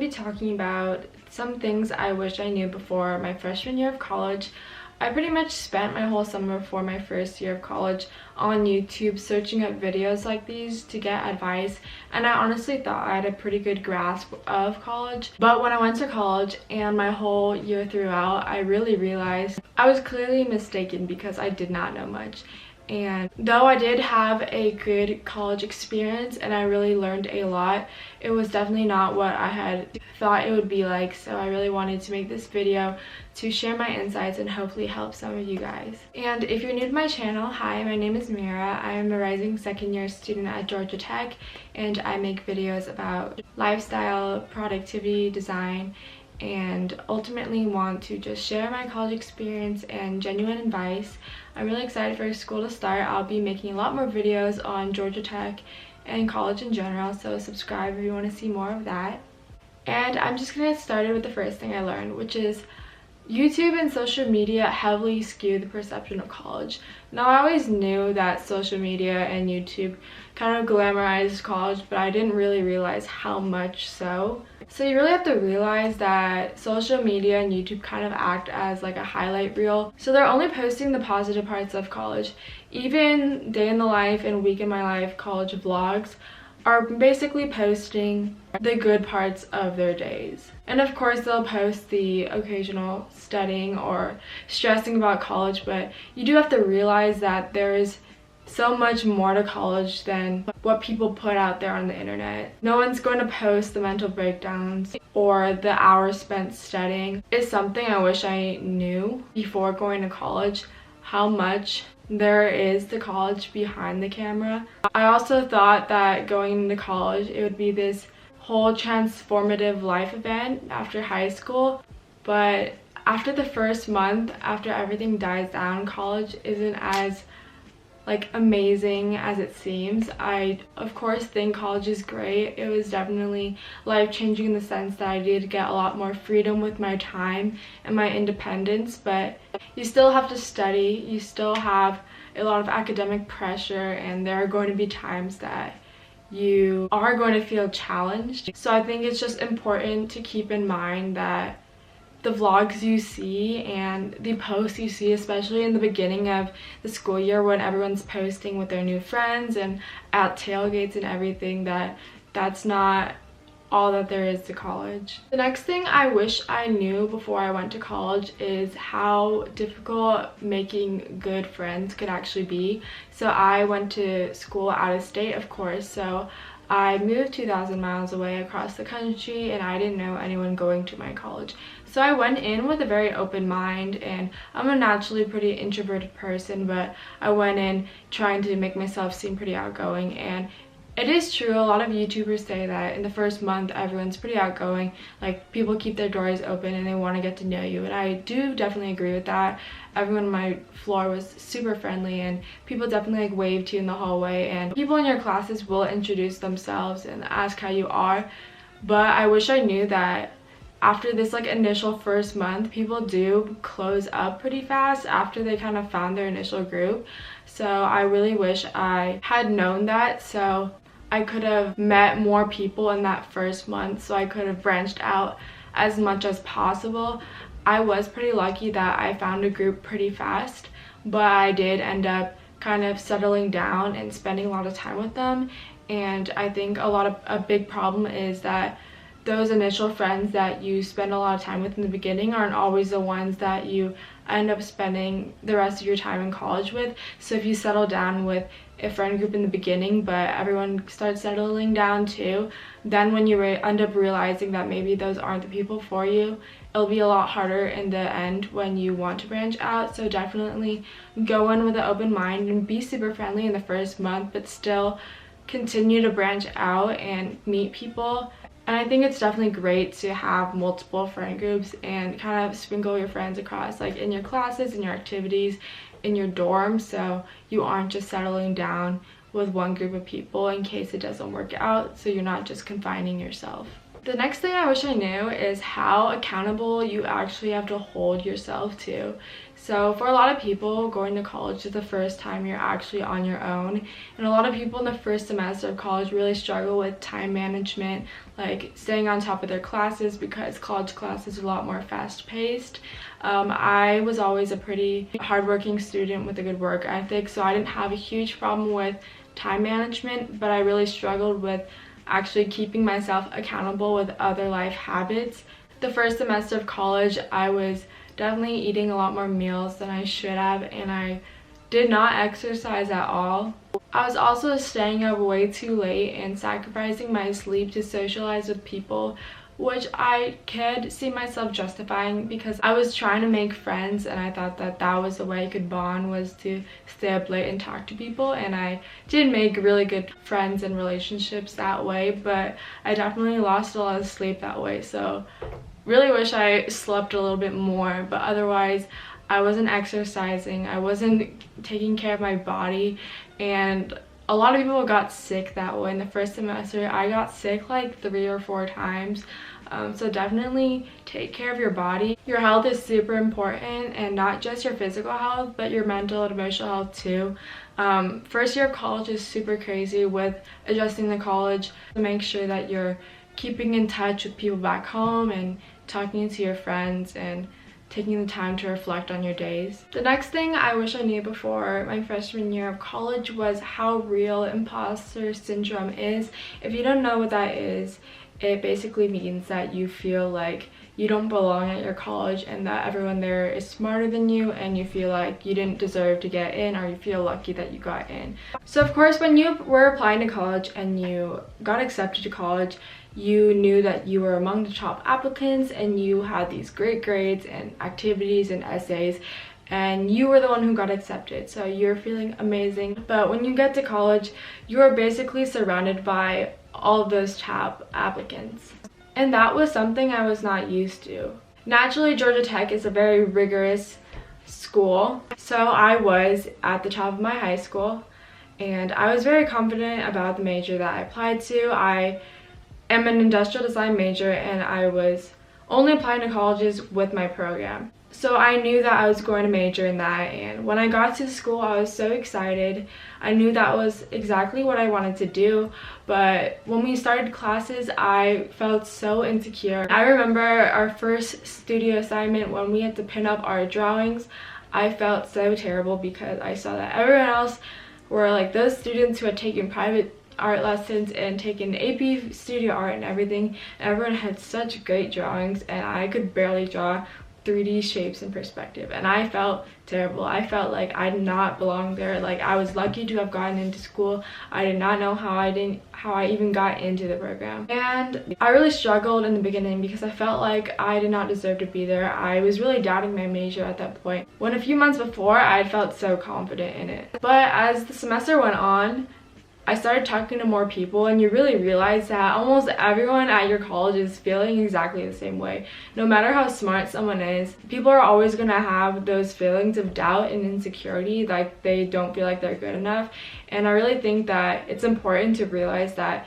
be talking about some things I wish I knew before my freshman year of college. I pretty much spent my whole summer before my first year of college on YouTube searching up videos like these to get advice, and I honestly thought I had a pretty good grasp of college. But when I went to college and my whole year throughout, I really realized I was clearly mistaken because I did not know much. And though I did have a good college experience and I really learned a lot, it was definitely not what I had thought it would be like. So I really wanted to make this video to share my insights and hopefully help some of you guys. And if you're new to my channel, hi, my name is Mira. I am a rising second-year student at Georgia Tech, and I make videos about lifestyle, productivity, design, and ultimately want to just share my college experience and genuine advice. I'm really excited for school to start. I'll be making a lot more videos on Georgia Tech and college in general, so subscribe if you want to see more of that. And I'm just gonna get started with the first thing I learned, which is YouTube and social media heavily skew the perception of college. Now, I always knew that social media and YouTube kind of glamorized college, but I didn't really realize how much so. So you really have to realize that social media and YouTube kind of act as like a highlight reel. So they're only posting the positive parts of college. Even day in the life and week in my life college vlogs are basically posting the good parts of their days. And of course they'll post the occasional studying or stressing about college, but you do have to realize that there is so much more to college than what people put out there on the internet. No one's going to post the mental breakdowns or the hours spent studying. It's something I wish I knew before going to college, how much there is to college behind the camera. I also thought that going into college, it would be this whole transformative life event after high school, but after the first month, after everything dies down, college isn't as amazing as it seems. I of course think college is great. It was definitely life-changing in the sense that I did get a lot more freedom with my time and my independence, but you still have to study, you still have a lot of academic pressure, and there are going to be times that you are going to feel challenged. So I think it's just important to keep in mind that the vlogs you see and the posts you see, especially in the beginning of the school year when everyone's posting with their new friends and at tailgates and everything, that's not all that there is to college. The next thing I wish I knew before I went to college is how difficult making good friends could actually be. So I went to school out of state, of course, so I moved 2,000 miles away across the country, and I didn't know anyone going to my college. So I went in with a very open mind, and I'm a naturally pretty introverted person, but I went in trying to make myself seem pretty outgoing. And it is true, a lot of YouTubers say that in the first month everyone's pretty outgoing, like people keep their doors open and they want to get to know you, and I do definitely agree with that. Everyone on my floor was super friendly, and people definitely wave to you in the hallway, and people in your classes will introduce themselves and ask how you are. But I wish I knew that after this initial first month, people do close up pretty fast after they kind of found their initial group. So I really wish I had known that, so I could have met more people in that first month, so I could have branched out as much as possible. I was pretty lucky that I found a group pretty fast, but I did end up kind of settling down and spending a lot of time with them. And I think a big problem is that those initial friends that you spend a lot of time with in the beginning aren't always the ones that you end up spending the rest of your time in college with. So if you settle down with a friend group in the beginning, but everyone starts settling down too, then when you end up realizing that maybe those aren't the people for you, it'll be a lot harder in the end when you want to branch out. So definitely go in with an open mind and be super friendly in the first month, but still continue to branch out and meet people. And I think it's definitely great to have multiple friend groups and kind of sprinkle your friends across, like in your classes, in your activities, in your dorm, so you aren't just settling down with one group of people in case it doesn't work out, so you're not just confining yourself. The next thing I wish I knew is how accountable you actually have to hold yourself to. So for a lot of people, going to college is the first time you're actually on your own. And a lot of people in the first semester of college really struggle with time management, like staying on top of their classes, because college classes are a lot more fast-paced. I was always a pretty hardworking student with a good work ethic, so I didn't have a huge problem with time management, but I really struggled with actually keeping myself accountable with other life habits. The first semester of college, I was definitely eating a lot more meals than I should have, and I did not exercise at all. I was also staying up way too late and sacrificing my sleep to socialize with people, which I could see myself justifying because I was trying to make friends, and I thought that that was the way I could bond, was to stay up late and talk to people. And I did make really good friends and relationships that way, but I definitely lost a lot of sleep that way. So really wish I slept a little bit more, but otherwise I wasn't exercising, I wasn't taking care of my body, and a lot of people got sick that way. In the first semester, I got sick like 3 or 4 times. So definitely take care of your body. Your health is super important, and not just your physical health, but your mental and emotional health too. First year of college is super crazy with adjusting to college. Make sure that you're keeping in touch with people back home and talking to your friends and taking the time to reflect on your days. The next thing I wish I knew before my freshman year of college was how real imposter syndrome is. If you don't know what that is, it basically means that you feel like you don't belong at your college and that everyone there is smarter than you, and you feel like you didn't deserve to get in, or you feel lucky that you got in. So of course, when you were applying to college and you got accepted to college, you knew that you were among the top applicants and you had these great grades and activities and essays, and you were the one who got accepted, so you're feeling amazing. But when you get to college, you are basically surrounded by all of those top applicants, and that was something I was not used to. Naturally, Georgia Tech is a very rigorous school, so I was at the top of my high school, and I was very confident about the major that I applied to. I am an industrial design major, and I was only applying to colleges with my program. So I knew that I was going to major in that, and when I got to the school, I was so excited. I knew that was exactly what I wanted to do, but when we started classes, I felt so insecure. I remember our first studio assignment when we had to pin up our drawings. I felt so terrible because I saw that everyone else were like those students who had taken private art lessons and taken AP studio art and everything. Everyone had such great drawings, and I could barely draw 3D shapes in perspective, and I felt terrible. I felt like I did not belong there. Like, I was lucky to have gotten into school. I did not know how I even got into the program, and I really struggled in the beginning because I felt like I did not deserve to be there. I was really doubting my major at that point, when a few months before I had felt so confident in it. But as the semester went on, I started talking to more people, and you really realize that almost everyone at your college is feeling exactly the same way. No matter how smart someone is, people are always going to have those feelings of doubt and insecurity, like they don't feel like they're good enough. And I really think that it's important to realize that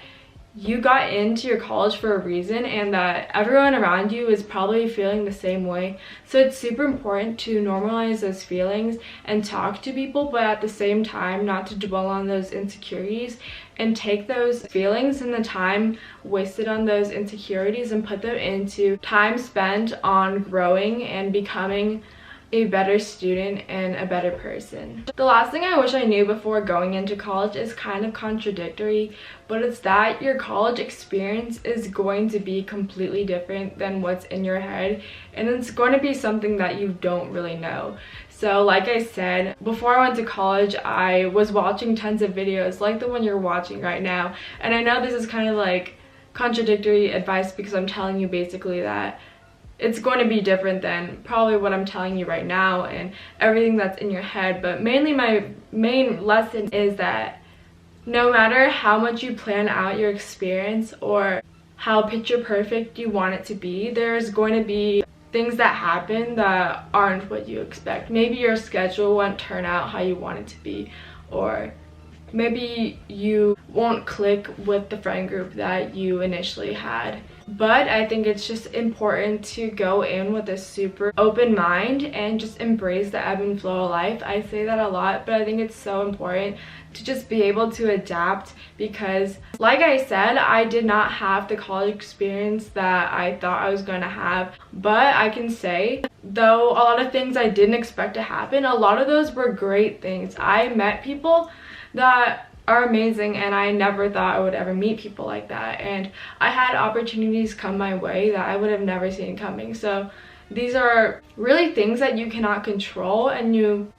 you got into your college for a reason, and that everyone around you is probably feeling the same way. So it's super important to normalize those feelings and talk to people, but at the same time not to dwell on those insecurities, and take those feelings and the time wasted on those insecurities and put them into time spent on growing and becoming a better student and a better person. The last thing I wish I knew before going into college is kind of contradictory, but it's that your college experience is going to be completely different than what's in your head, and it's going to be something that you don't really know. So like I said, before I went to college, I was watching tons of videos like the one you're watching right now, and I know this is kind of like contradictory advice because I'm telling you basically that it's going to be different than probably what I'm telling you right now and everything that's in your head. But mainly my main lesson is that no matter how much you plan out your experience or how picture perfect you want it to be, there's going to be things that happen that aren't what you expect. Maybe your schedule won't turn out how you want it to be, or maybe you won't click with the friend group that you initially had. but I think it's just important to go in with a super open mind and just embrace the ebb and flow of life. I say that a lot, but I think it's so important to just be able to adapt, because like I said, I did not have the college experience that I thought I was going to have. But I can say, though a lot of things I didn't expect to happen, a lot of those were great things. I met people that are amazing, and I never thought I would ever meet people like that, and I had opportunities come my way that I would have never seen coming. So these are really things that you cannot control and you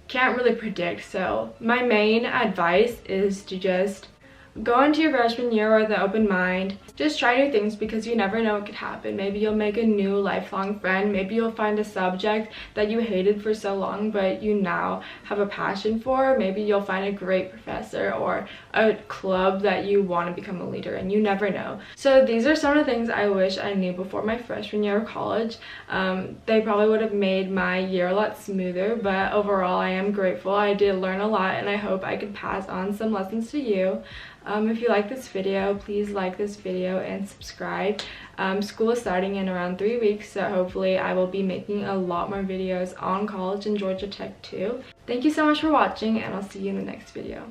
can't really predict. So my main advice is to just go into your freshman year with an open mind. Just try new things, because you never know what could happen. Maybe you'll make a new lifelong friend. Maybe you'll find a subject that you hated for so long but you now have a passion for. Maybe you'll find a great professor or a club that you want to become a leader in. You never know. So these are some of the things I wish I knew before my freshman year of college. They probably would have made my year a lot smoother, but overall I am grateful. I did learn a lot, and I hope I could pass on some lessons to you. If you like this video, please like this video and subscribe. School is starting in around 3 weeks, so hopefully I will be making a lot more videos on college and Georgia Tech too. Thank you so much for watching, and I'll see you in the next video.